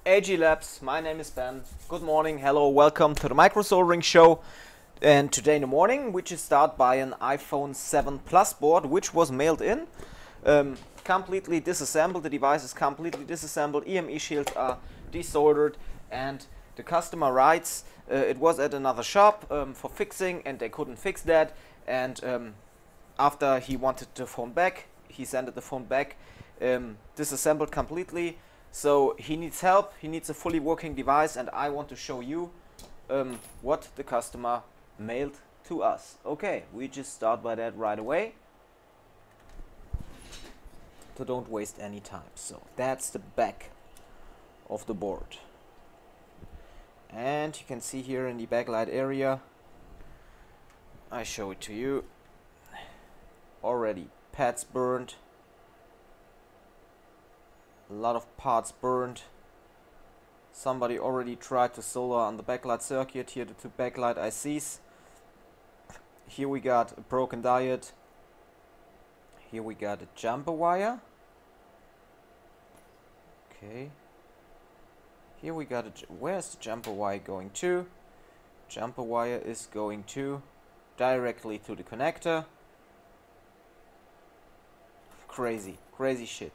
AG Labs, my name is Ben. Good morning, hello, welcome to the micro soldering show. And today in the morning we just start by an iPhone 7 Plus board which was mailed in. Completely disassembled, the device is completely disassembled, EME shields are desoldered, and the customer writes it was at another shop for fixing and they couldn't fix that, and after he wanted the phone back, he sent the phone back disassembled completely. So he needs help, he needs a fully working device, and I want to show you what the customer mailed to us. Okay, we just start by that right away, so don't waste any time. So that's the back of the board, and you can see here in the backlight area, I show it to you, already pads burned, a lot of parts burned. Somebody already tried to solder on the backlight circuit, here the two backlight ICs. Here we got a broken diode. Here we got a jumper wire. Okay. Here we got where's the jumper wire going to? Jumper wire is going to directly to the connector. Crazy shit.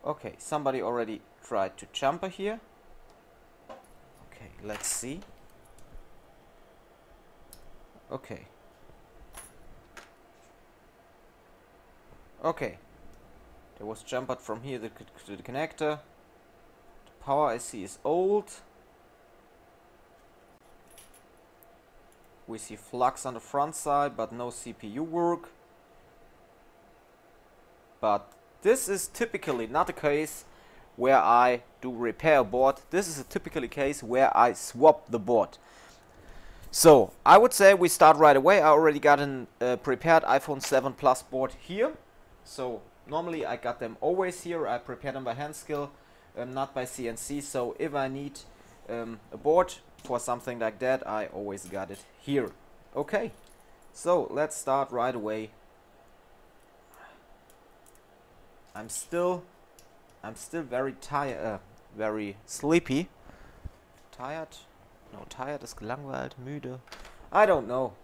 Okay, somebody already tried to jumper here. Okay, let's see. Okay. Okay. There was jumpered from here to the connector. The power IC is old. We see flux on the front side, but no CPU work. But this is typically not a case where I do repair a board. This is a typically case where I swap the board. So I would say we start right away. I already got a prepared iPhone 7 Plus board here. So normally I got them always here. I prepare them by hand skill, not by CNC. So if I need a board for something like that, I always got it here. Okay, so let's start right away. I'm still very tired, very sleepy. Tired? No, tired ist gelangweilt, müde. I don't know.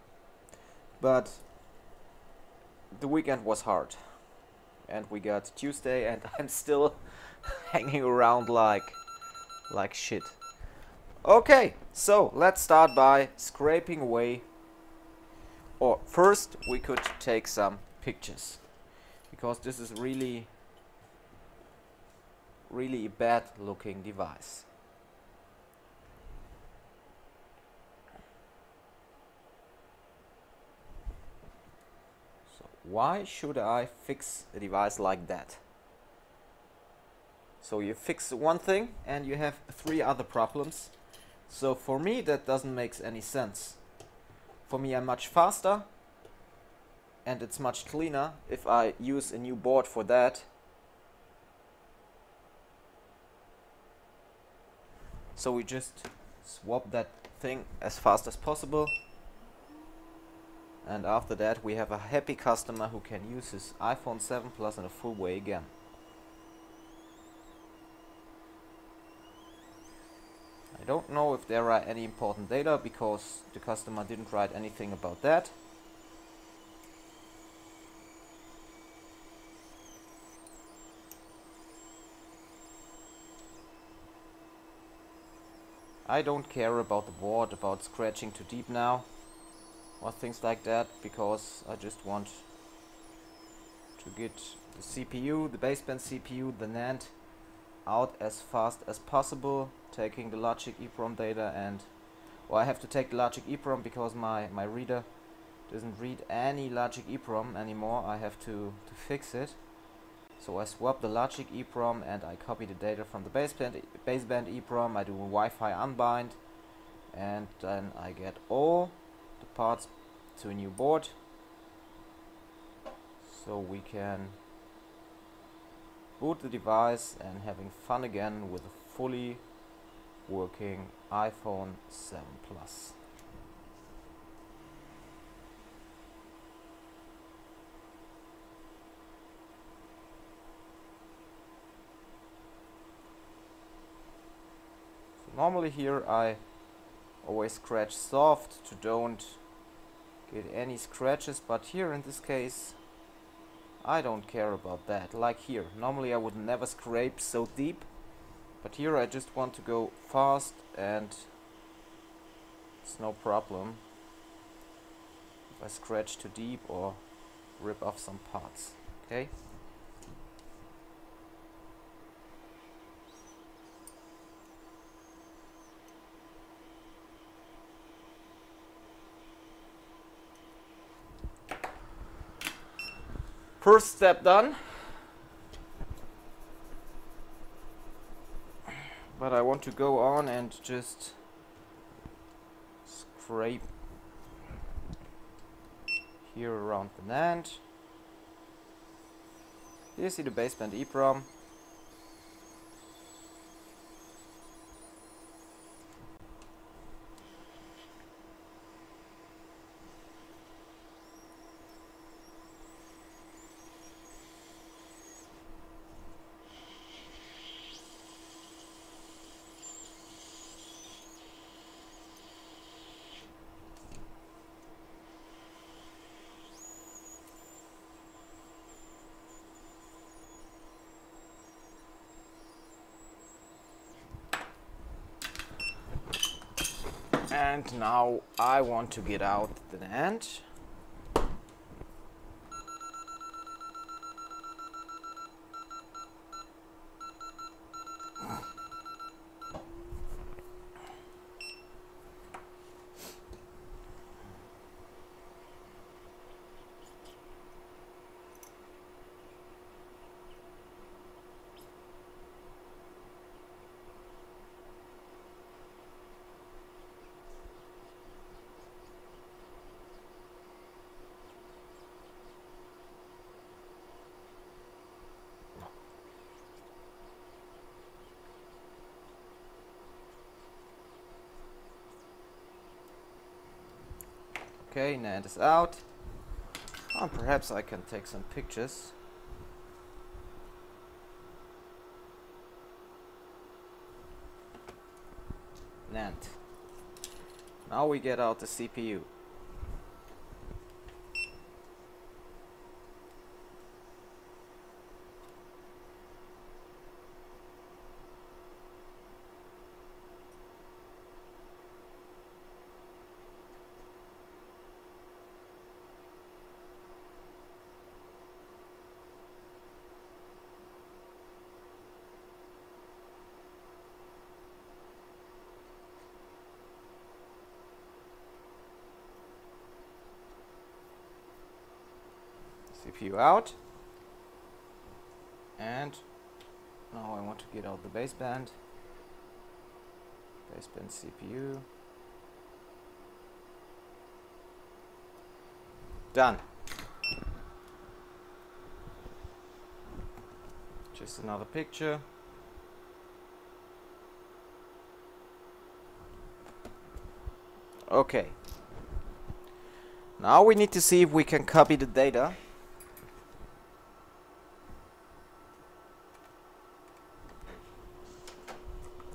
But the weekend was hard. And we got Tuesday and I'm still hanging around like shit. Okay, so let's start by scraping away. Or first we could take some pictures, because this is really a bad looking device. So why should I fix a device like that? So you fix one thing and you have 3 other problems. So for me that doesn't make any sense. For me I'm much faster and it's much cleaner if I use a new board for that. So we just swap that thing as fast as possible, and after that we have a happy customer who can use his iPhone 7 Plus in a full way again. I don't know if there are any important data, because the customer didn't write anything about that. I don't care about the board, about scratching too deep now, or things like that, because I just want to get the CPU, the baseband CPU, the NAND out as fast as possible, taking the logic EEPROM data, and well, I have to take the logic EEPROM because my reader doesn't read any logic EEPROM anymore. I have to fix it. So I swap the logic EEPROM and I copy the data from the baseband EEPROM. I do a Wi-Fi unbind, and then I get all the parts to a new board, so we can boot the device and having fun again with a fully working iPhone 7 Plus. Normally here I always scratch soft to don't get any scratches, but here in this case I don't care about that. Like here, normally I would never scrape so deep, but here I just want to go fast and it's no problem if I scratch too deep or rip off some parts. Okay. First step done, but I want to go on and just scrape here around the NAND. Here you see the baseband EEPROM. And now I want to get out the NAND. Okay, NAND is out. Oh, perhaps I can take some pictures. NAND. Now we get out the CPU. CPU out, and now I want to get out the baseband CPU. Done. Just another picture. Okay. Now we need to see if we can copy the data.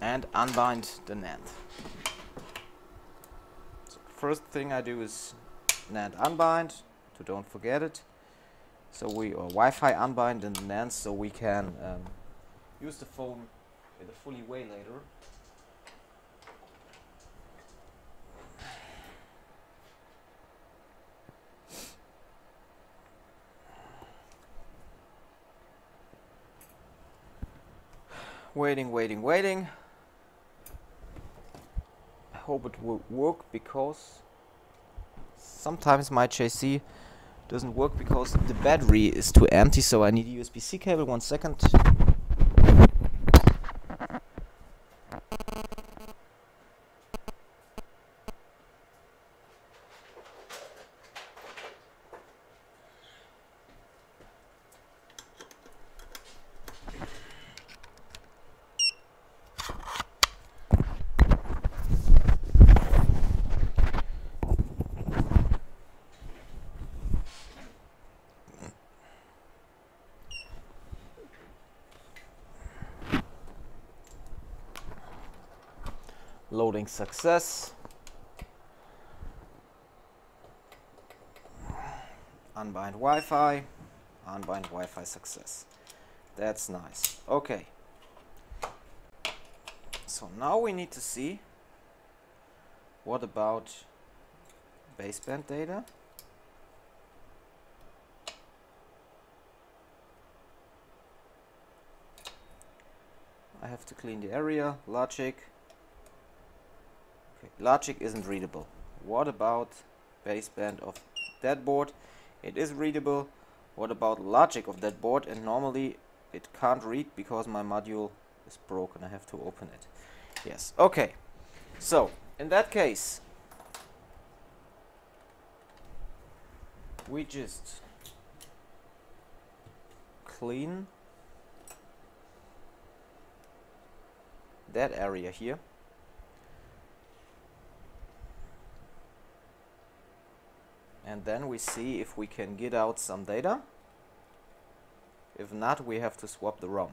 And unbind the NAND. So first thing I do is NAND unbind, to don't forget it. So or Wi-Fi unbind in the NAND, so we can use the phone in a fully way later. Waiting. I hope it will work, because sometimes my JC doesn't work because the battery is too empty, so I need a USB-C cable. 1 second. Loading success. Unbind Wi-Fi. Unbind Wi-Fi success. That's nice. Okay. So now we need to see what about baseband data. I have to clean the area. Logic. Okay, logic isn't readable. What about baseband of that board? It is readable. What about logic of that board? And normally it can't read because my module is broken. I have to open it. Yes. Okay. So in that case, we just clean that area here. And then we see if we can get out some data. If not, we have to swap the ROM.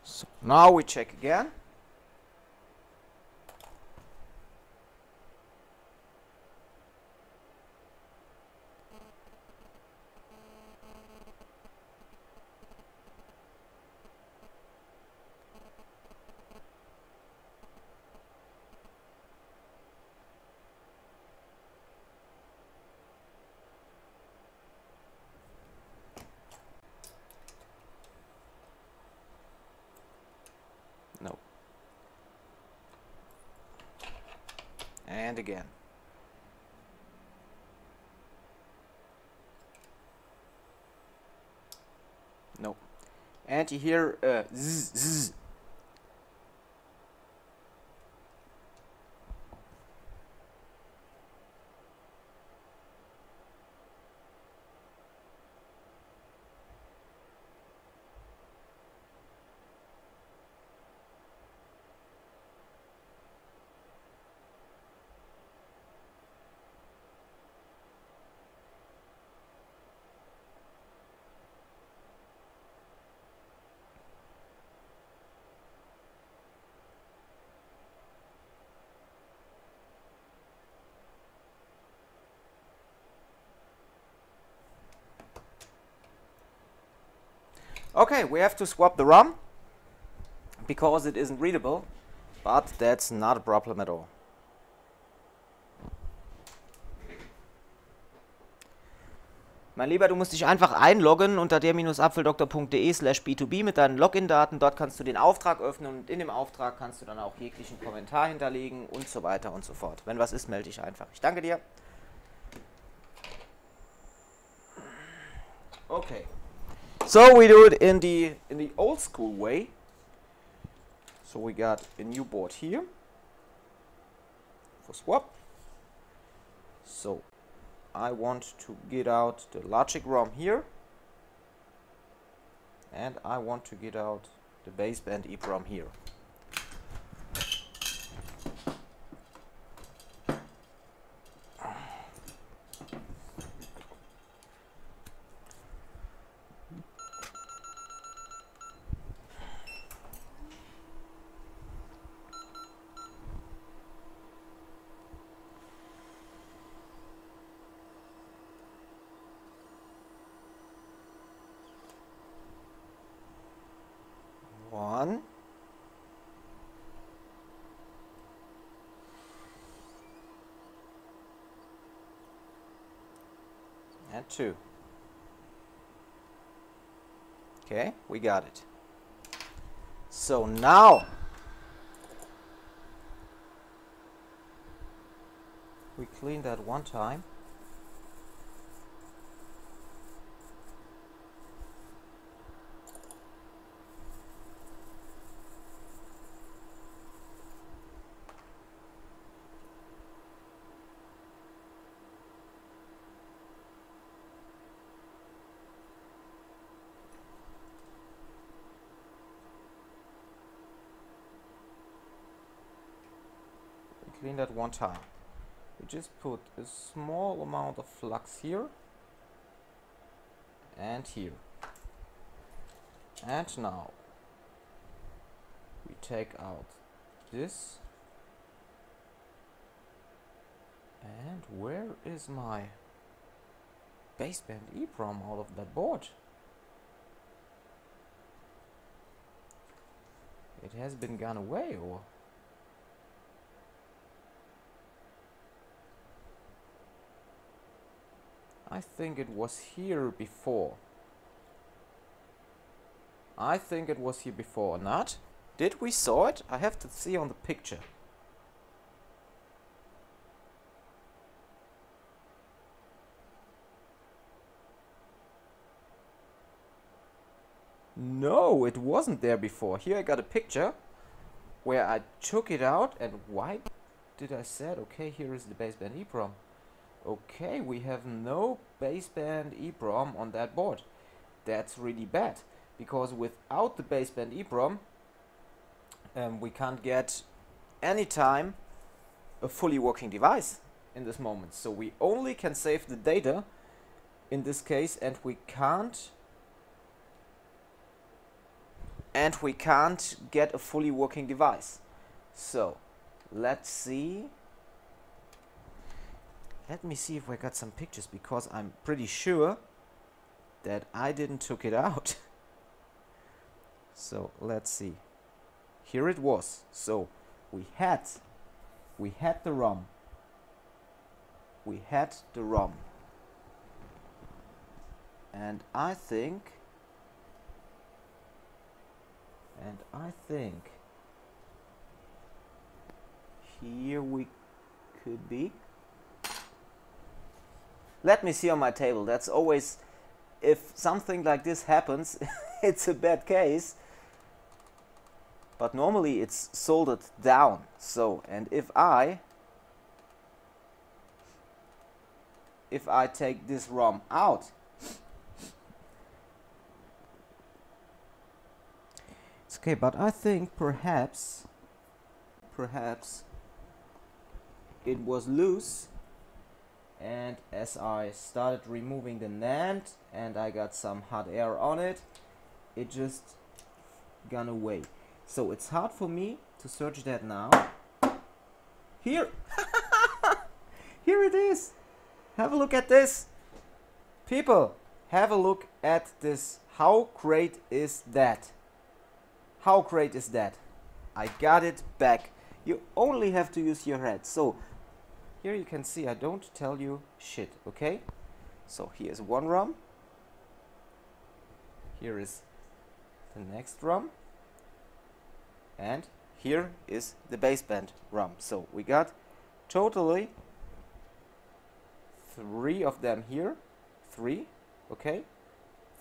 So now we check again. No. And again. No. And you hear zzz, zzz. Okay, we have to swap the ROM because it isn't readable, but that's not a problem at all. Mein Lieber, du musst dich einfach einloggen unter der-apfeldoktor.de/b2b mit deinen Login-Daten. Dort kannst du den Auftrag öffnen und in dem Auftrag kannst du dann auch jeglichen Kommentar hinterlegen und so weiter und so fort. Wenn was ist, melde dich einfach. Ich danke dir. Okay. So we do it in the old school way. So we got a new board here for swap. So I want to get out the logic ROM here, and I want to get out the baseband EEPROM here. and 2. Okay, we got it. So now we clean that one time. Clean that one time. We just put a small amount of flux here and here. And now we take out this. And where is my baseband EEPROM out of that board? It has been gone away, or? I think it was here before. I think it was here before, or not? Did we saw it? I have to see on the picture. No, it wasn't there before. Here I got a picture where I took it out, and why did I said, okay, here is the baseband EEPROM. Okay, we have no baseband EEPROM on that board. That's really bad, because without the baseband EEPROM, we can't get anytime a fully working device in this moment. So we only can save the data in this case, and we can't get a fully working device. So let's see. Let me see if I got some pictures, because I'm pretty sure that I didn't took it out. So let's see. Here it was. So we had the ROM. We had the ROM. And I think here we could be. Let me see on my table. That's always, if something like this happens, it's a bad case. But normally it's soldered down. So, and if I take this ROM out, it's okay. But I think perhaps it was loose. And as I started removing the NAND and I got some hot air on it, it just gone away. So it's hard for me to search that now. Here! Here it is! Have a look at this! People, have a look at this. How great is that? How great is that? I got it back. You only have to use your head. So here you can see I don't tell you shit, okay? So here's one ROM. Here is the next ROM. And here is the baseband ROM. So we got totally 3 of them here. 3, okay?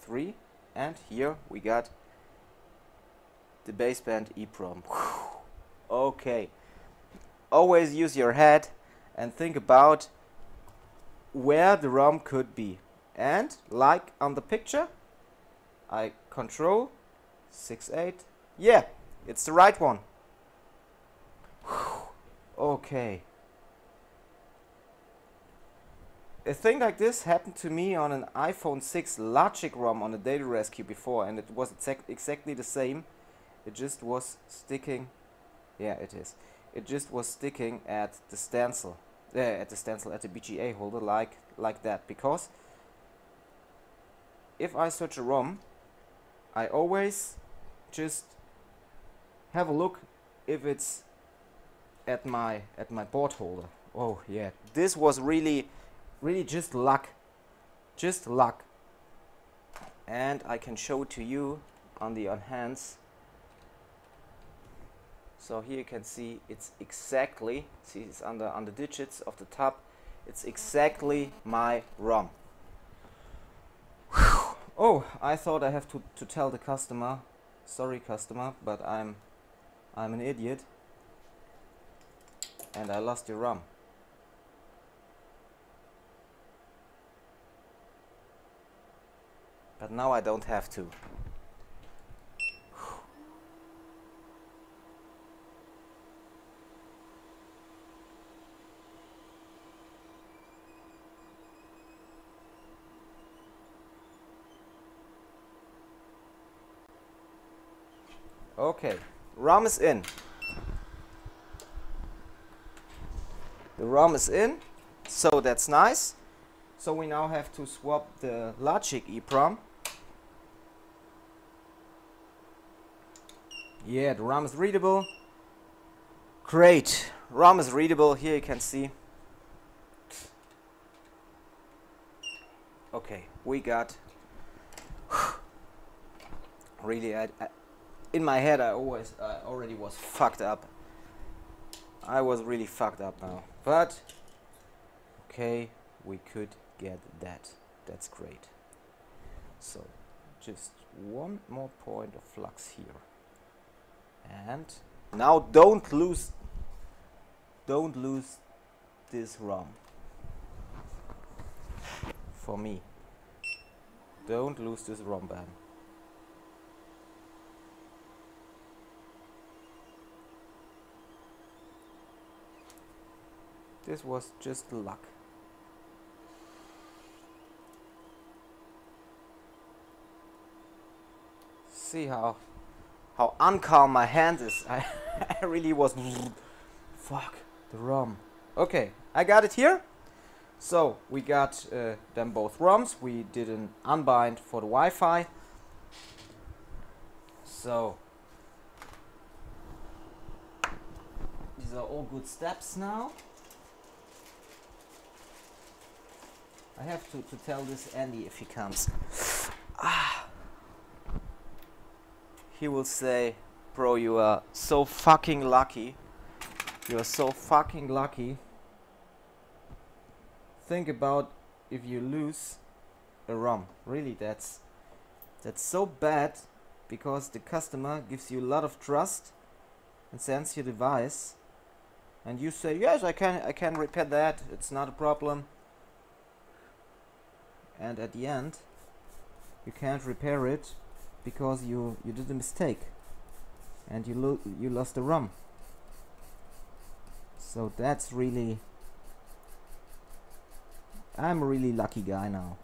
3. And here we got the baseband EEPROM. Okay. Always use your head and think about where the ROM could be. And like on the picture, I control 6/8. Yeah, it's the right one. Okay. A thing like this happened to me on an iPhone 6 Logic ROM on a data rescue before, and it was exactly the same. It just was sticking. Yeah, it is. It just was sticking at the stencil. At the BGA holder, like that. Because if I search a ROM, I always just have a look if it's at my board holder. Oh yeah, this was really just luck. Just luck. And I can show it to you on the hands. So here you can see it's exactly, see it's on the digits of the top, it's exactly my ROM. Whew. Oh, I thought I have to tell the customer, sorry customer, but I'm an idiot and I lost your ROM. But now I don't have to. Okay, ROM is in. The ROM is in, so that's nice. So we now have to swap the Logic EEPROM. Yeah, the ROM is readable. Great, ROM is readable. Here you can see. Okay, we got. Really, in my head I already was fucked up. I was really fucked up now. But okay, we could get that. That's great. So just one more point of flux here. And now don't lose this ROM. For me. Don't lose this ROM, bam. This was just luck. See how uncalm my hand is. I really was. Fuck the ROM. Okay, I got it here. So we got them both ROMs. We did an unbind for the Wi-Fi. So these are all good steps now. I have to tell this Andy if he comes. He will say, bro, you are so fucking lucky. You are so fucking lucky. Think about if you lose a ROM. Really, that's so bad, because the customer gives you a lot of trust and sends your device, and you say, yes, I can repair that. It's not a problem. And at the end you can't repair it because you did a mistake and you lost the ROM. So that's really, I'm a really lucky guy now.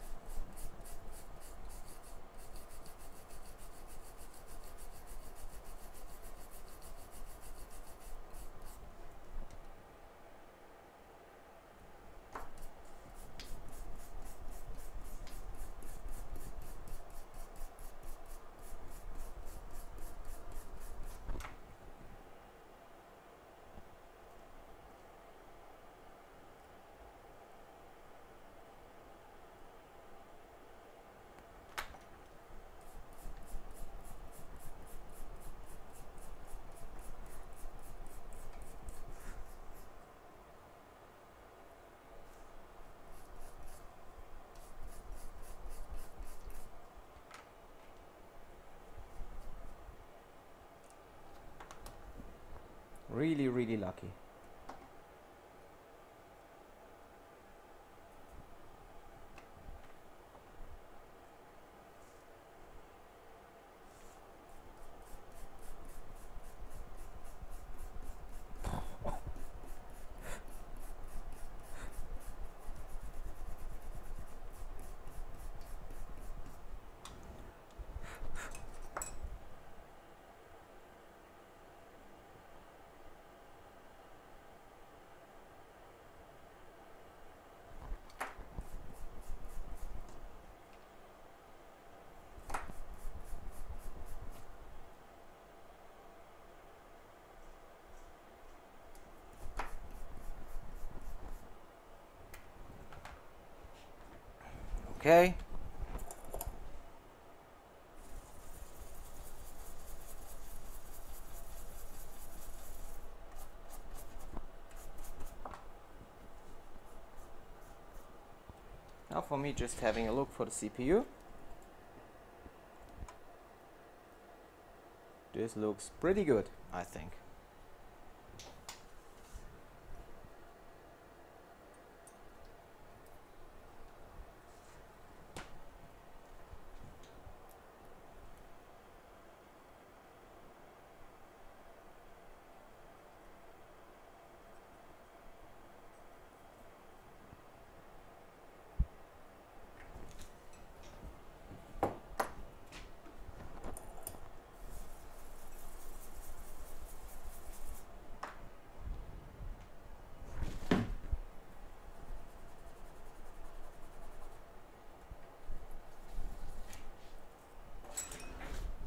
Really, really lucky. Okay. Now for me, just having a look for the CPU. This looks pretty good, I think.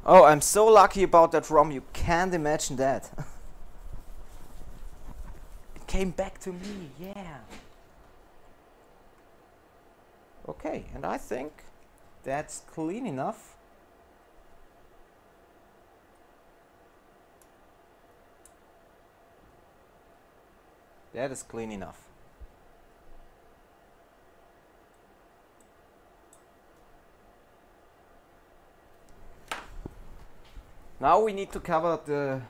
Oh, I'm so lucky about that ROM, you can't imagine that. It came back to me, yeah. Okay, and I think that's clean enough. That is clean enough. Now we need to cover the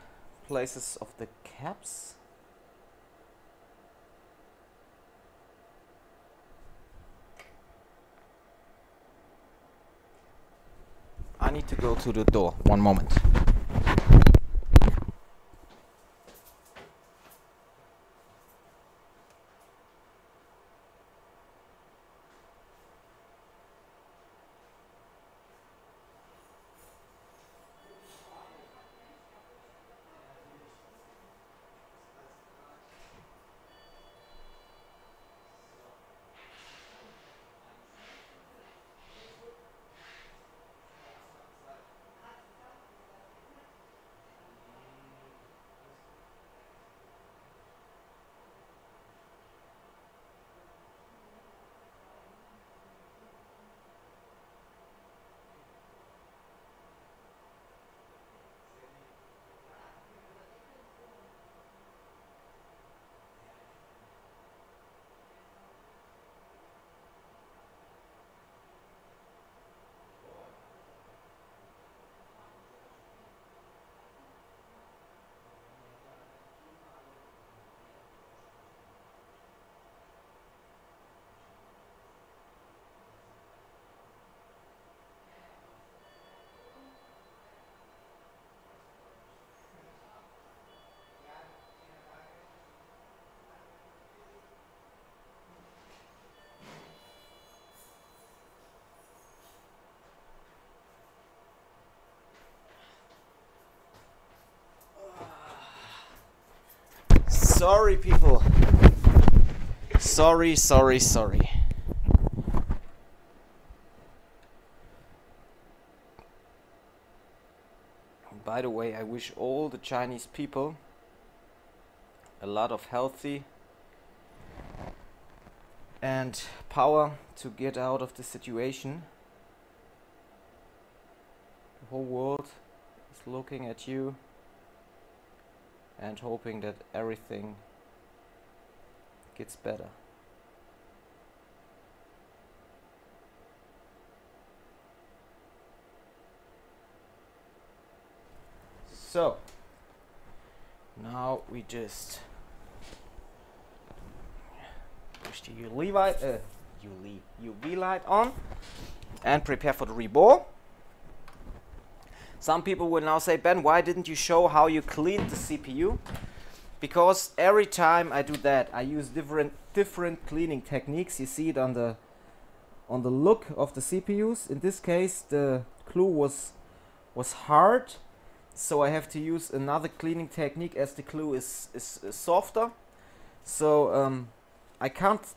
places of the caps. I need to go to the door. One moment. Sorry, people. Sorry. By the way, I wish all the Chinese people a lot of healthy and power to get out of the situation. The whole world is looking at you and hoping that everything gets better. So now we just push the UV light on and prepare for the rebore. Some people will now say, Ben, why didn't you show how you cleaned the CPU? Because every time I do that, I use different cleaning techniques. You see it on the look of the CPUs. In this case, the glue was hard, so I have to use another cleaning technique as the glue is softer. So I can't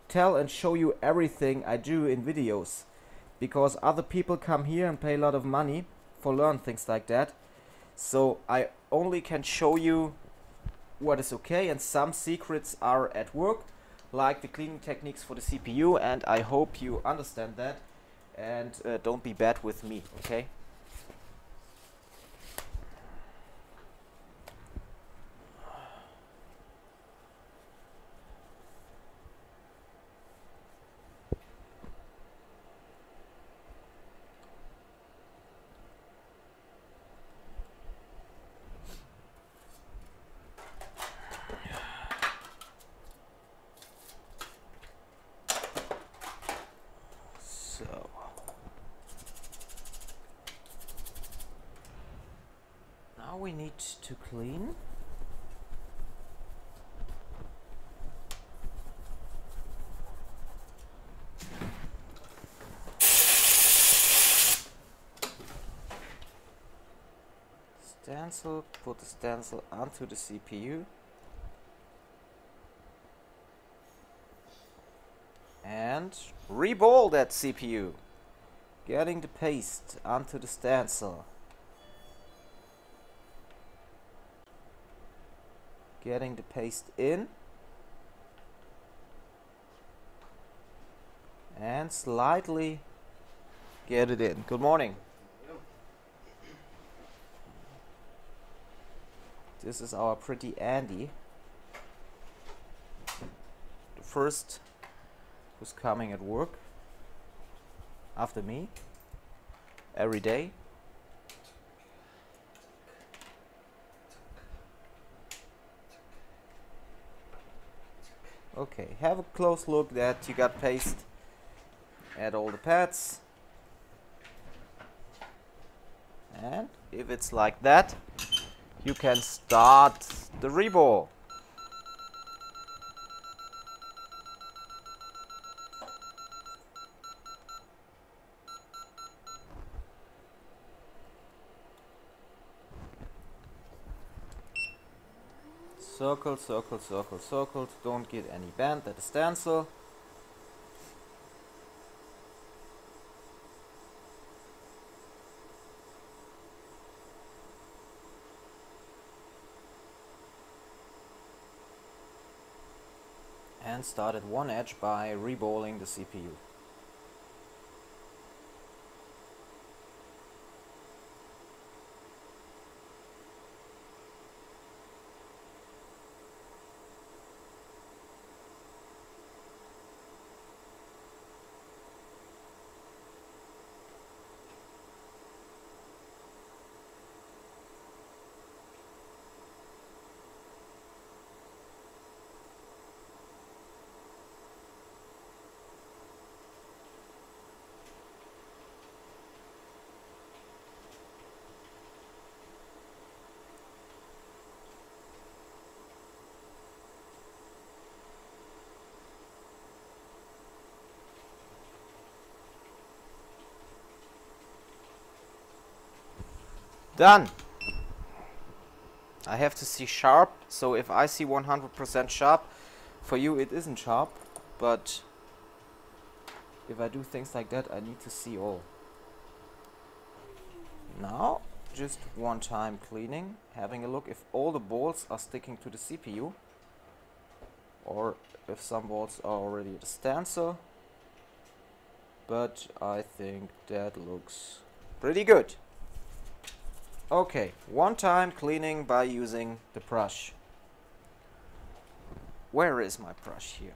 tell and show you everything I do in videos, because other people come here and pay a lot of money for learn things like that. So I only can show you what is okay, and some secrets are at work. like the cleaning techniques for the CPU, and I hope you understand that and don't be bad with me, okay? So now we need to clean. Stencil, put the stencil onto the CPU and reball that CPU, getting the paste onto the stencil, getting the paste in and slightly get it in. Good morning. This is our pretty Andy, the first who's coming at work after me every day. Okay, have a close look that you got paste at all the pads, and if it's like that, you can start the reball. Circle, circle, circle, circle. Don't get any bend at the stencil. And start at one edge by reballing the CPU. Done. I have to see sharp, so if I see 100% sharp, for you it isn't sharp, but if I do things like that, I need to see all. Now, just one time cleaning, having a look if all the bolts are sticking to the CPU, or if some bolts are already at a stencil, but I think that looks pretty good. Okay, one time cleaning by using the brush. Where is my brush here?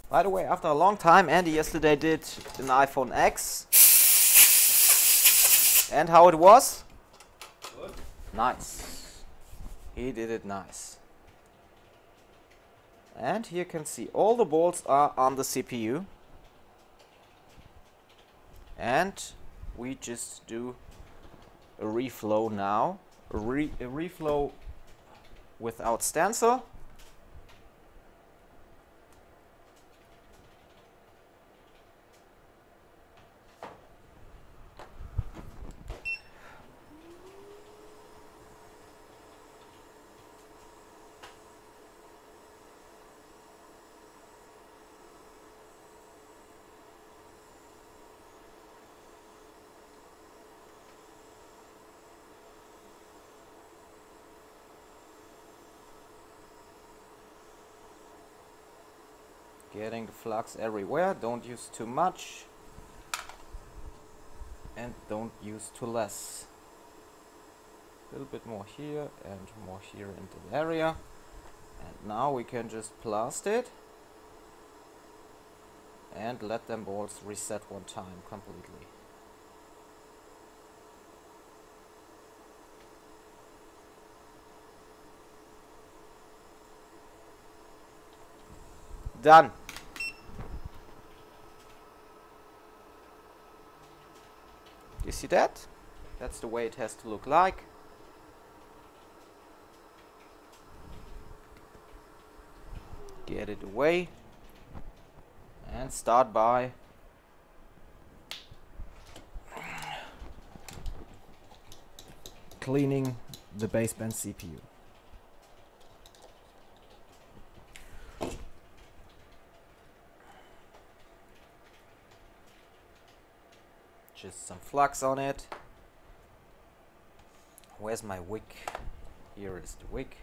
By the way, after a long time, Andy yesterday did an iPhone X. And how it was? Good. Nice. He did it nice. And here you can see all the bolts are on the CPU. And we just do a reflow now. A reflow without stencil. Getting the flux everywhere. Don't use too much and don't use too less. A little bit more here and more here in the area. And now we can just blast it and let them bolts reset one time completely. Done. You see that? That's the way it has to look like. Get it away and start by cleaning the baseband CPU. Just some flux on it. Where's my wick? Here is the wick.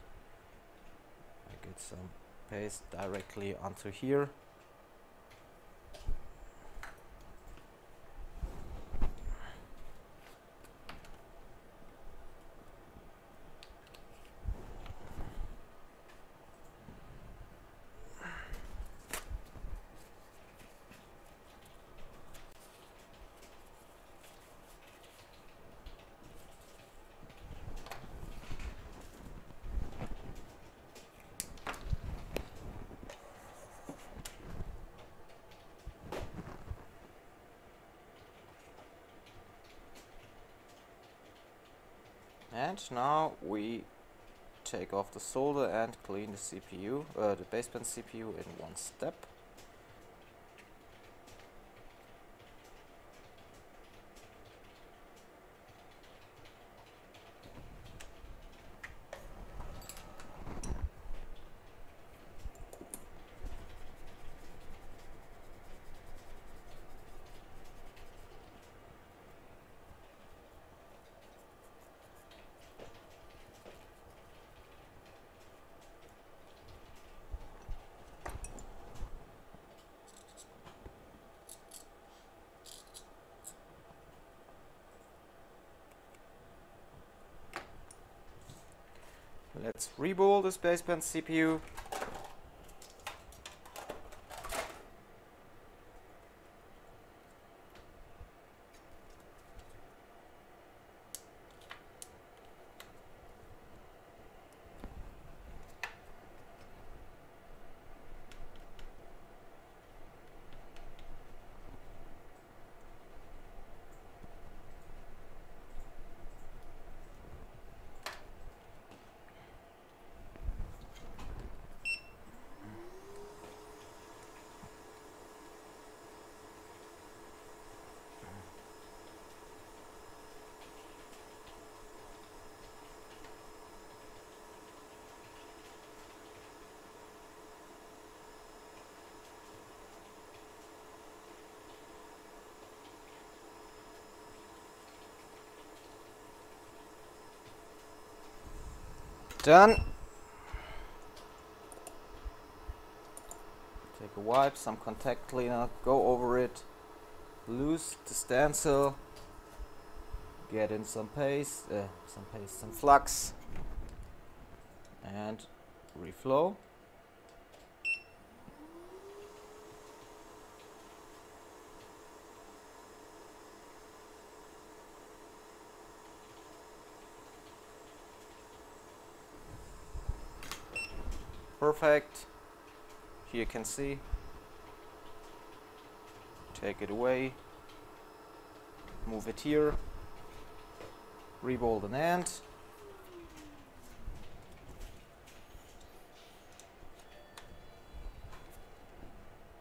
I get some paste directly onto here. And now we take off the solder and clean the CPU, the baseband CPU in one step. Let's reboot this baseband CPU. Done. Take a wipe, some contact cleaner, go over it, loose the stencil, get in some paste, some flux, and reflow. Perfect. Here you can see. Take it away. Move it here. Rebolt an end.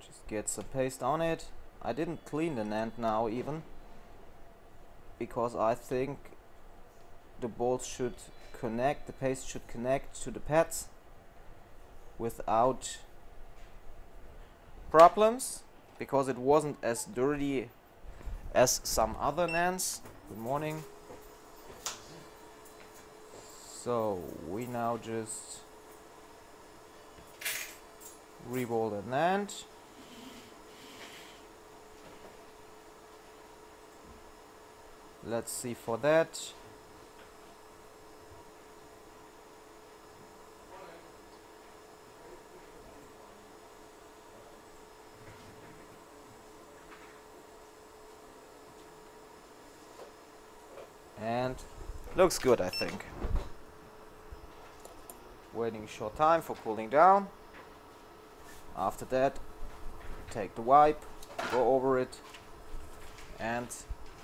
Just get some paste on it. I didn't clean the end now even, because I think the bolts should connect, the paste should connect to the pads without problems, because it wasn't as dirty as some other NANDs. Good morning. So we now just rebolt a NAND. Let's see for that. And looks good, I think. Waiting a short time for cooling down. After that, take the wipe, go over it, and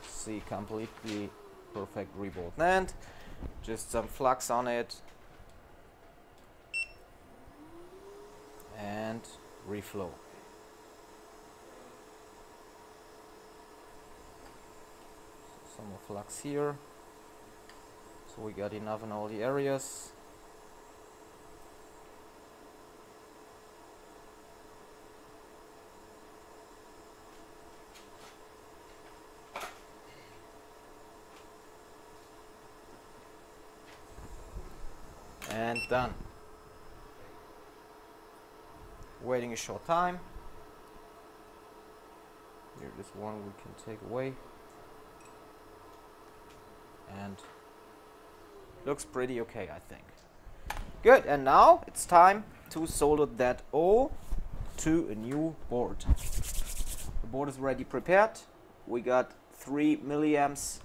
see completely perfect rebuilt NAND. Just some flux on it and reflow. Some more flux here, so we got enough in all the areas. And done. Waiting a short time. Here, this one we can take away. And looks pretty okay, I think. Good, and now it's time to solder that O to a new board. The board is already prepared. We got 3 milliamps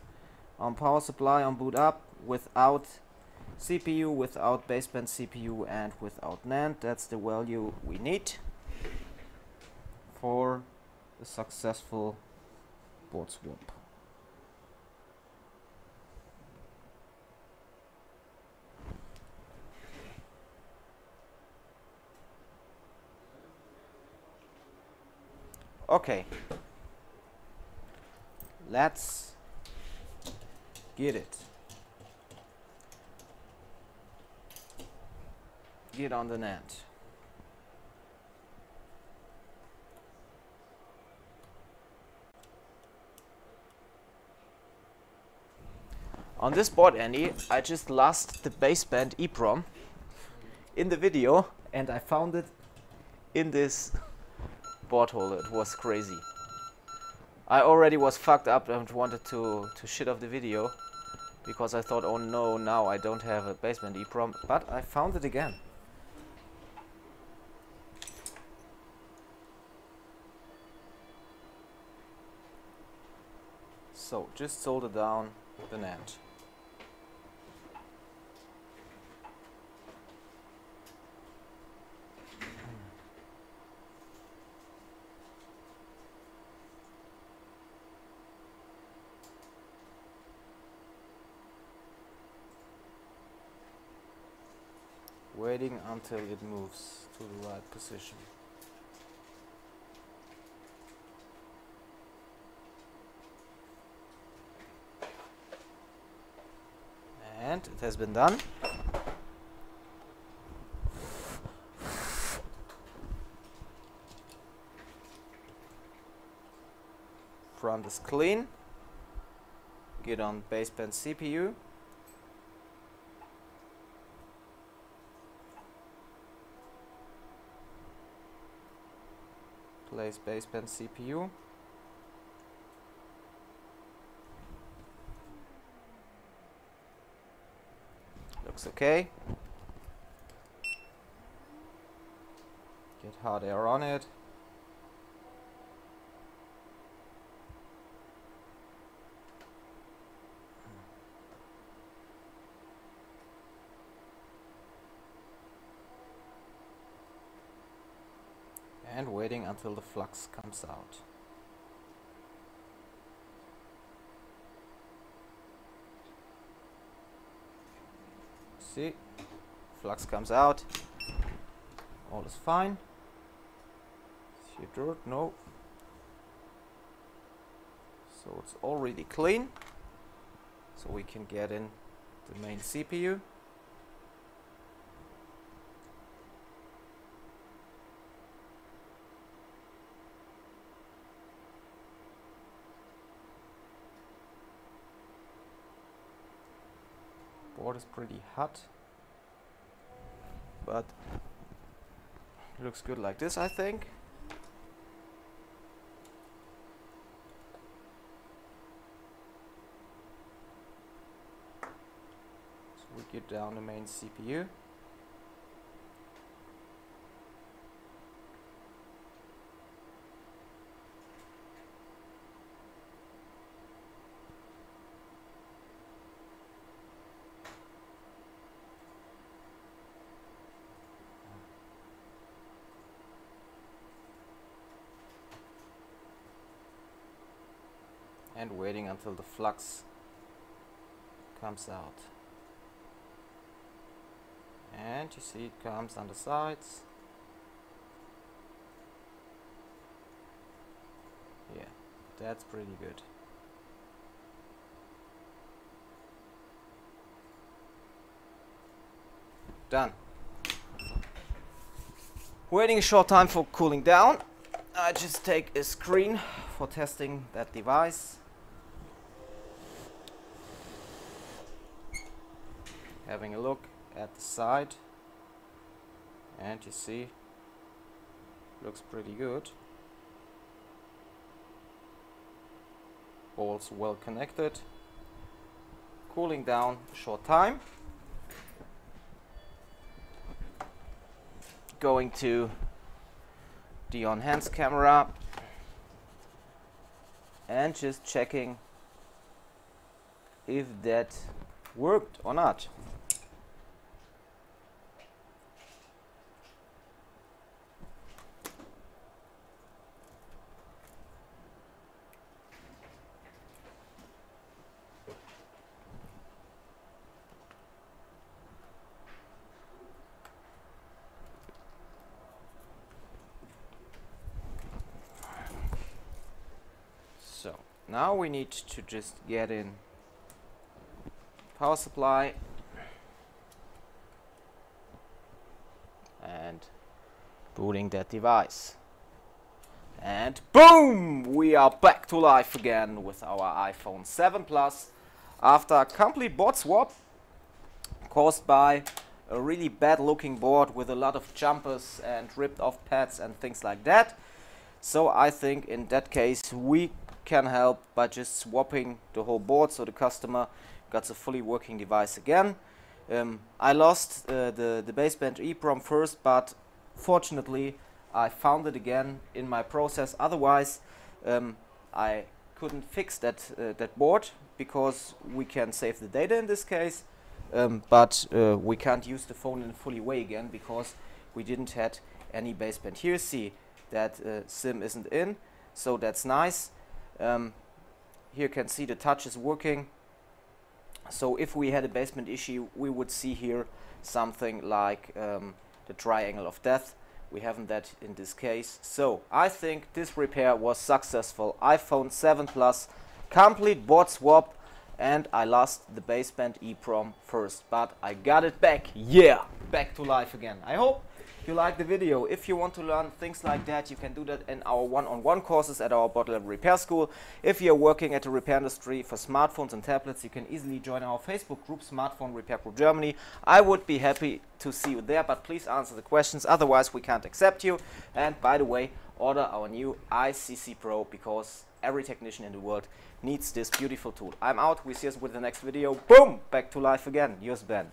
on power supply on boot up, without CPU, without baseband CPU, and without NAND. That's the value we need for a successful board swap. Okay, let's get it. Get on the NAND. On this board, Andy, I just lost the baseband EEPROM in the video, and I found it in this board holder. It was crazy. I already was fucked up and wanted to shit off the video because I thought, oh no, now I don't have a baseband EEPROM, but I found it again. So just solder down the NAND. Waiting until it moves to the right position. And it has been done. Front is clean. Get on baseband CPU. Place baseband CPU. Looks okay. Get hot air on it. And waiting until the flux comes out. See, flux comes out. All is fine. See dirt? No. So it's already clean. So we can get in the main CPU. Board is pretty hot, but looks good like this, I think. get down the main CPU. And waiting until the flux comes out. And you see it comes on the sides. Yeah, that's pretty good. Done. Waiting a short time for cooling down. I just take a screen for testing that device. Having a look at the side, and you see looks pretty good. Balls well connected. Cooling down a short time. Going to the on-hands camera and just checking if that worked or not. So now we need to just get in power supply and booting that device. And boom! We are back to life again with our iPhone 7 Plus after a complete board swap caused by a really bad looking board with a lot of jumpers and ripped off pads and things like that. So I think in that case we can help by just swapping the whole board so the customer got a fully working device again. I lost the baseband EEPROM first, but fortunately I found it again in my process. Otherwise I couldn't fix that board because we can save the data in this case, but we can't use the phone in a fully way again because we didn't had any baseband. Here see that SIM isn't in, so that's nice. Here you can see the touch is working. So if we had a baseband issue, we would see here something like the triangle of death. We haven't that in this case. So I think this repair was successful. iPhone 7 Plus, complete board swap, and I lost the baseband EEPROM first, but I got it back. Yeah, back to life again. I hope you like the video. If you want to learn things like that, you can do that in our one-on-one courses at our bottle level repair school. If you're working at the repair industry for smartphones and tablets, you can easily join our Facebook group, Smartphone Repair Group Germany. I would be happy to see you there, but please answer the questions, otherwise we can't accept you. And by the way, order our new ICC Pro because every technician in the world needs this beautiful tool. I'm out. We see us with the next video. Boom! Back to life again. Yours Ben.